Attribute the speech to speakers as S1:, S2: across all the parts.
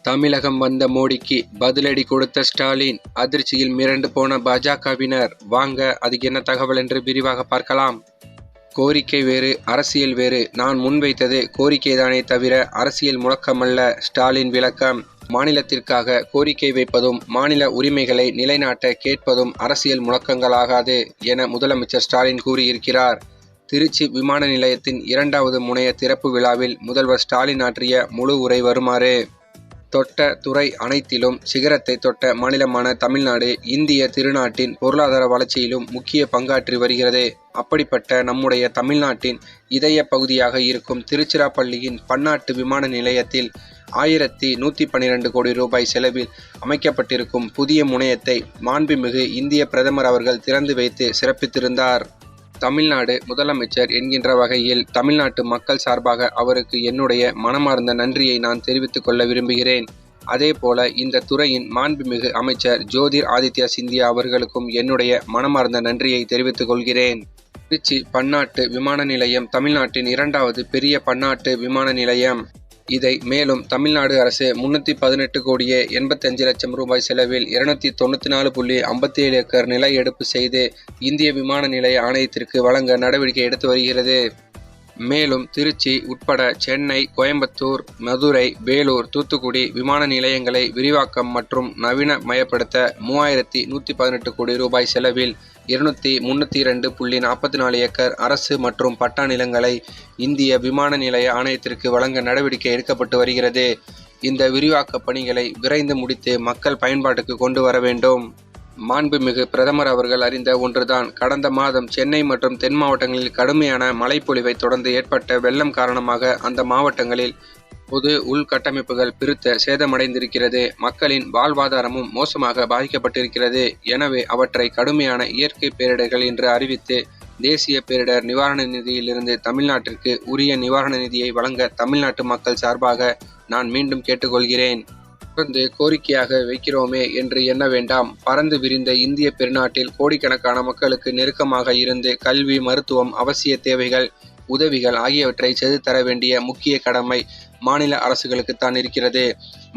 S1: தமிழகம் வந்த மோடிக்கு பதிலடி கொடுத்த ஸ்டாலின், அதிர்ச்சியில் மிரண்டு போன பாஜகவினர். வாங்க, அதுக்கு என்ன தகவல் என்று விரிவாக பார்க்கலாம். கோரிக்கை வேறு, அரசியல் வேறு. நான் முன்வைத்தது கோரிக்கைதானே தவிர அரசியல் முழக்கமல்ல. ஸ்டாலின் விளக்கம். மாநிலத்திற்காக கோரிக்கை வைப்பதும் மாநில உரிமைகளை நிலைநாட்ட கேட்பதும் அரசியல் முழக்கங்களாகாது என முதலமைச்சர் ஸ்டாலின் கூறியிருக்கிறார். திருச்சி விமான நிலையத்தின் 2வது முனைய திறப்பு விழாவில் முதல்வர் ஸ்டாலின் ஆற்றிய முழு உரை வருமாறு. தொட்ட துறை அனைத்திலும் சிகரத்தை தொட்ட மாநிலமான தமிழ்நாடு இந்திய திருநாட்டின் பொருளாதார வளர்ச்சியிலும் முக்கிய பங்காற்றி வருகிறது. அப்படிப்பட்ட நம்முடைய தமிழ்நாட்டின் இதய பகுதியாக இருக்கும் திருச்சிராப்பள்ளியின் பன்னாட்டு விமான நிலையத்தில் 1112 கோடி ரூபாய் செலவில் அமைக்கப்பட்டிருக்கும் புதிய முனையத்தை மாண்புமிகு இந்திய பிரதமர் அவர்கள் திறந்து வைத்து சிறப்பித்திருந்தார். தமிழ்நாடு முதலமைச்சர் என்கின்ற வகையில் தமிழ்நாட்டு மக்கள் சார்பாக அவருக்கு என்னுடைய மனமார்ந்த நன்றியை நான் தெரிவித்துக் கொள்ள விரும்புகிறேன். அதேபோல இந்த துறையின் மாண்புமிகு அமைச்சர் ஜோதிர் ஆதித்யா சிந்தியா அவர்களுக்கும் என்னுடைய மனமார்ந்த நன்றியை தெரிவித்துக் கொள்கிறேன். திருச்சி பன்னாட்டு விமான நிலையம் தமிழ்நாட்டின் 2வது பெரிய பன்னாட்டு விமான நிலையம். இதை மேலும் தமிழ்நாடு அரசு 318 கோடியே 85 லட்சம் ரூபாய் செலவில் 294.57 ஏக்கர் நில எடுப்பு செய்து இந்திய விமான நிலைய ஆணையத்திற்கு வழங்க நடவடிக்கை எடுத்து வருகிறது. மேலும் திருச்சி உட்பட சென்னை, கோயம்புத்தூர், மதுரை, வேலூர், தூத்துக்குடி விமான நிலையங்களை விரிவாக்கம் மற்றும் நவீனமயப்படுத்த 3118 கோடி ரூபாய் செலவில் 302.44 ஏக்கர் அரசு மற்றும் பட்டா நிலங்களை இந்திய விமான நிலைய ஆணையத்திற்கு வழங்க நடவடிக்கை எடுக்கப்பட்டு வருகிறது. இந்த விரிவாக்க பணிகளை விரைந்து முடித்து மக்கள் பயன்பாட்டுக்கு கொண்டு வர வேண்டும். மாண்புமிகு பிரதமர் அவர்கள் அறிந்த ஒன்றுதான். கடந்த மாதம் சென்னை மற்றும் தென் மாவட்டங்களில் கடுமையான மழைப்பொழிவை தொடர்ந்து ஏற்பட்ட வெள்ளம் காரணமாக அந்த மாவட்டங்களில் பொது உள்கட்டமைப்புகள் பெருத்த சேதமடைந்திருக்கிறது. மக்களின் வாழ்வாதாரமும் மோசமாக பாதிக்கப்பட்டிருக்கிறது. எனவே அவற்றை கடுமையான இயற்கை பேரிடர்கள் என்று அறிவித்து தேசிய பேரிடர் நிவாரண நிதியிலிருந்து தமிழ்நாட்டிற்கு உரிய நிவாரண நிதியை வழங்க தமிழ்நாட்டு மக்கள் சார்பாக நான் மீண்டும் கேட்டுக்கொள்கிறேன். தொடர்ந்து கோரிக்கையாக வைக்கிறோமே என்று எண்ண வேண்டாம். பறந்து விரிந்த இந்திய பெருநாட்டில் கோடிக்கணக்கான மக்களுக்கு நெருக்கமாக இருந்து கல்வி, மருத்துவம், அவசிய தேவைகள், உதவிகள் ஆகியவற்றை செய்து தர வேண்டிய முக்கிய கடமை மாநில அரசுகளுக்குத்தான் இருக்கிறது.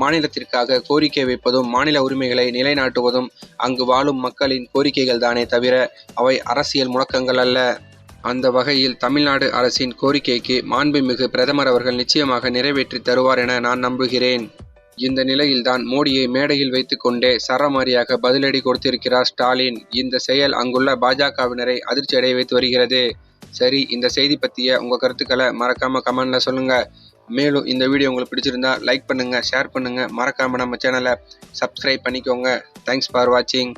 S1: மாநிலத்திற்காக கோரிக்கை வைப்பதும் மாநில உரிமைகளை நிலைநாட்டுவதும் அங்கு வாழும் மக்களின் கோரிக்கைகள் தானே தவிர அவை அரசியல் முழக்கங்கள் அல்ல. அந்த வகையில் தமிழ்நாடு அரசின் கோரிக்கைக்கு மாண்புமிகு பிரதமர் அவர்கள் நிச்சயமாக நிறைவேற்றி தருவார் என நான் நம்புகிறேன். இந்த நிலையில்தான் மோடியை மேடையில் வைத்துக் கொண்டே சரமாரியாக பதிலடி கொடுத்திருக்கிறார் ஸ்டாலின். இந்த செயல் அங்குள்ள பாஜகவினரை அதிர்ச்சி அடைய வைத்து வருகிறது. சரி, இந்த செய்தி பற்றிய உங்கள் கருத்துக்களை மறக்காம கமெண்ட்ல சொல்லுங்க. மேலும் இந்த வீடியோ உங்களுக்கு பிடிச்சிருந்தா லைக் பண்ணுங்க, ஷேர் பண்ணுங்க, மறக்காம நம்ம சேனலை சப்ஸ்கிரைப் பண்ணிக்கோங்க. தேங்க்ஸ் ஃபார் வாட்சிங்.